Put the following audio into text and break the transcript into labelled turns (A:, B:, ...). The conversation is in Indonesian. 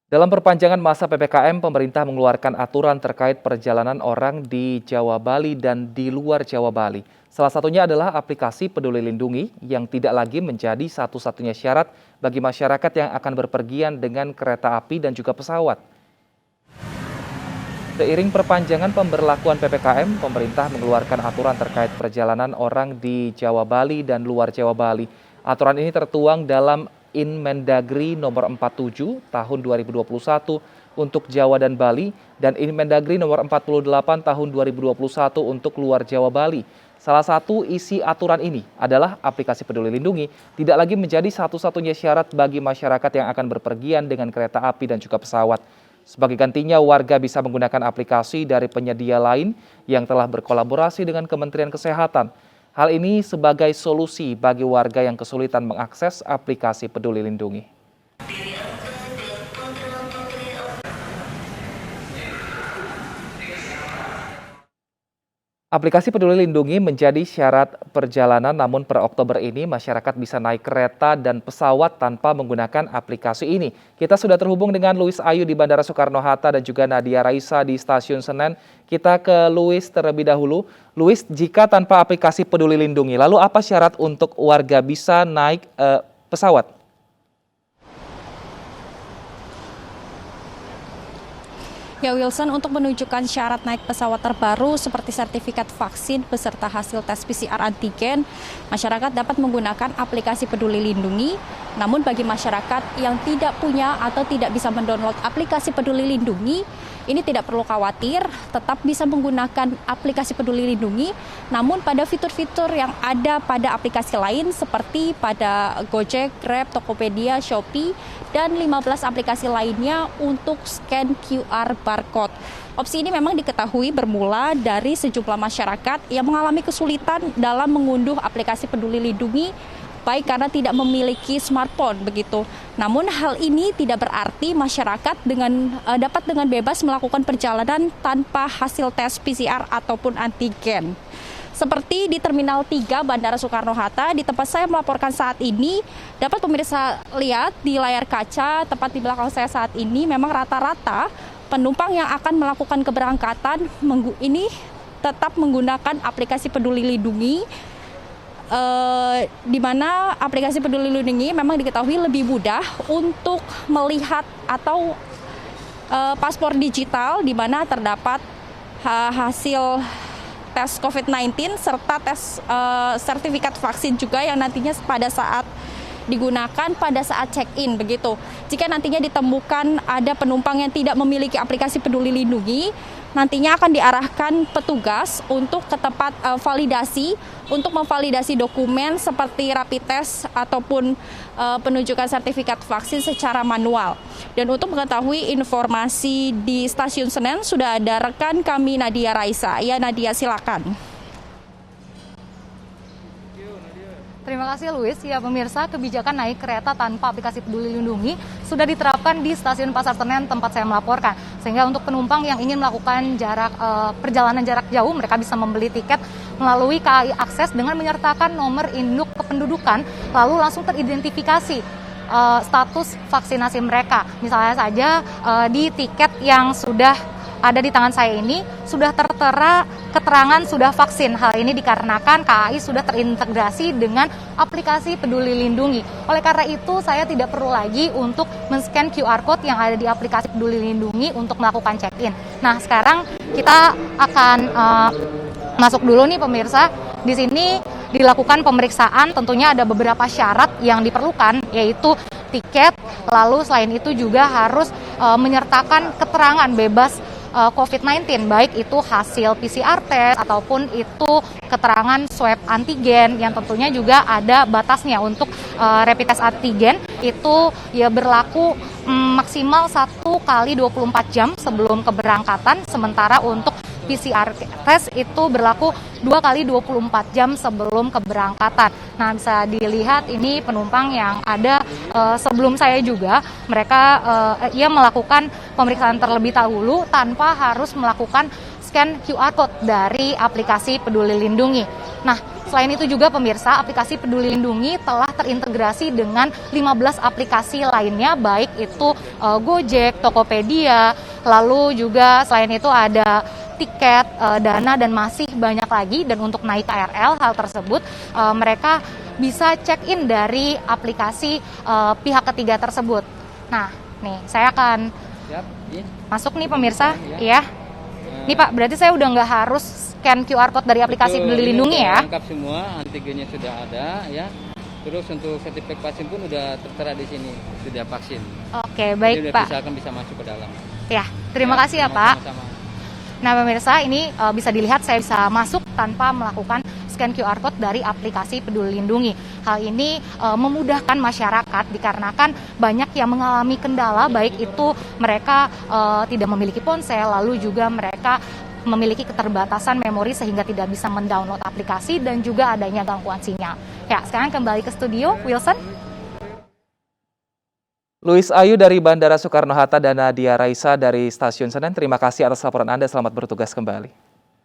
A: Dalam perpanjangan masa PPKM, pemerintah mengeluarkan aturan terkait perjalanan orang di Jawa Bali dan di luar Jawa Bali. Salah satunya adalah aplikasi Peduli Lindungi yang tidak lagi menjadi satu-satunya syarat bagi masyarakat yang akan berpergian dengan kereta api dan juga pesawat. Seiring perpanjangan pemberlakuan PPKM, pemerintah mengeluarkan aturan terkait perjalanan orang di Jawa Bali dan luar Jawa Bali. Aturan ini tertuang dalam Inmendagri nomor 47 tahun 2021 untuk Jawa dan Bali dan Inmendagri nomor 48 tahun 2021 untuk luar Jawa Bali. Salah satu isi aturan ini adalah aplikasi Peduli Lindungi tidak lagi menjadi satu-satunya syarat bagi masyarakat yang akan berpergian dengan kereta api dan juga pesawat. Sebagai gantinya, warga bisa menggunakan aplikasi dari penyedia lain yang telah berkolaborasi dengan Kementerian Kesehatan. Hal ini sebagai solusi bagi warga yang kesulitan mengakses aplikasi Peduli Lindungi. Aplikasi Peduli Lindungi menjadi syarat perjalanan, namun per Oktober ini masyarakat bisa naik kereta dan pesawat tanpa menggunakan aplikasi ini. Kita sudah terhubung dengan Luis Ayu di Bandara Soekarno-Hatta dan juga Nadia Raisa di Stasiun Senen. Kita ke Luis terlebih dahulu. Luis, jika tanpa aplikasi Peduli Lindungi, lalu apa syarat untuk warga bisa naik pesawat?
B: Ya Wilson, untuk menunjukkan syarat naik pesawat terbaru seperti sertifikat vaksin beserta hasil tes PCR antigen, masyarakat dapat menggunakan aplikasi Peduli Lindungi. Namun bagi masyarakat yang tidak punya atau tidak bisa mendownload aplikasi Peduli Lindungi, ini tidak perlu khawatir, tetap bisa menggunakan aplikasi Peduli Lindungi. Namun pada fitur-fitur yang ada pada aplikasi lain seperti pada Gojek, Grab, Tokopedia, Shopee, dan 15 aplikasi lainnya untuk scan QR barcode. Opsi ini memang diketahui bermula dari sejumlah masyarakat yang mengalami kesulitan dalam mengunduh aplikasi Peduli Lindungi, baik karena tidak memiliki smartphone begitu. Namun hal ini tidak berarti masyarakat dapat dengan bebas melakukan perjalanan tanpa hasil tes PCR ataupun antigen. Seperti di Terminal 3 Bandara Soekarno-Hatta, di tempat saya melaporkan saat ini, dapat pemirsa lihat di layar kaca tepat di belakang saya saat ini, memang rata-rata penumpang yang akan melakukan keberangkatan ini tetap menggunakan aplikasi Peduli Lindungi, di mana aplikasi Peduli Lindungi memang diketahui lebih mudah untuk melihat atau paspor digital, di mana terdapat hasil tes COVID-19 serta tes sertifikat vaksin juga yang nantinya pada saat digunakan pada saat check-in begitu. Jika nantinya ditemukan ada penumpang yang tidak memiliki aplikasi Peduli Lindungi, nantinya akan diarahkan petugas untuk ke tempat validasi untuk memvalidasi dokumen seperti rapid test ataupun penunjukan sertifikat vaksin secara manual. Dan untuk mengetahui informasi di Stasiun Senen sudah ada rekan kami Nadia Raisa. Ya Nadia, silakan.
C: Terima kasih Luis. Ya pemirsa, kebijakan naik kereta tanpa aplikasi Peduli Lindungi sudah diterapkan di Stasiun Pasar Senen tempat saya melaporkan. Sehingga untuk penumpang yang ingin melakukan perjalanan jarak jauh, mereka bisa membeli tiket melalui KAI Akses dengan menyertakan nomor induk kependudukan, lalu langsung teridentifikasi status vaksinasi mereka. Misalnya saja di tiket yang sudah ada di tangan saya ini sudah tertera keterangan sudah vaksin. Hal ini dikarenakan KAI sudah terintegrasi dengan aplikasi Peduli Lindungi. Oleh karena itu saya tidak perlu lagi untuk men-scan QR code yang ada di aplikasi Peduli Lindungi untuk melakukan check-in. Nah, sekarang kita akan masuk dulu nih pemirsa. Di sini dilakukan pemeriksaan, tentunya ada beberapa syarat yang diperlukan, yaitu tiket, lalu selain itu juga harus menyertakan keterangan bebas COVID-19, baik itu hasil PCR test ataupun itu keterangan swab antigen yang tentunya juga ada batasnya. Untuk rapid test antigen itu ya berlaku maksimal 1 kali 24 jam sebelum keberangkatan, sementara untuk PCR test itu berlaku 2 kali 24 jam sebelum keberangkatan. Nah, bisa dilihat ini penumpang yang ada sebelum saya juga, mereka melakukan pemeriksaan terlebih dahulu tanpa harus melakukan scan QR code dari aplikasi Peduli Lindungi. Nah, Selain itu juga pemirsa, aplikasi Peduli Lindungi telah terintegrasi dengan 15 aplikasi lainnya, baik itu Gojek, Tokopedia, lalu juga selain itu ada tiket, Dana, dan masih banyak lagi. Dan untuk naik KRL, hal tersebut mereka bisa check-in dari aplikasi pihak ketiga tersebut. Nah, nih saya akan masuk nih pemirsa, ya. Nih Pak, berarti saya udah nggak harus scan QR Code dari aplikasi Peduli Lindungi ya?
D: Lengkap semua, antigennya sudah ada ya. Terus untuk sertifikat vaksin pun udah tertera di sini, sudah vaksin.
C: Oke, baik
D: Jadi
C: Pak.
D: bisa masuk ke dalam.
C: Ya, terima kasih ya Pak.
D: Sama-sama.
C: Nah pemirsa, ini bisa dilihat saya bisa masuk tanpa melakukan scan QR Code dari aplikasi Peduli Lindungi. Hal ini memudahkan masyarakat dikarenakan banyak yang mengalami kendala, baik itu mereka tidak memiliki ponsel, lalu juga mereka memiliki keterbatasan memori sehingga tidak bisa mendownload aplikasi dan juga adanya gangguan sinyal. Ya, sekarang kembali ke studio, Wilson.
A: Luis Ayu dari Bandara Soekarno-Hatta dan Nadia Raisa dari Stasiun Senen, terima kasih atas laporan Anda. Selamat bertugas kembali.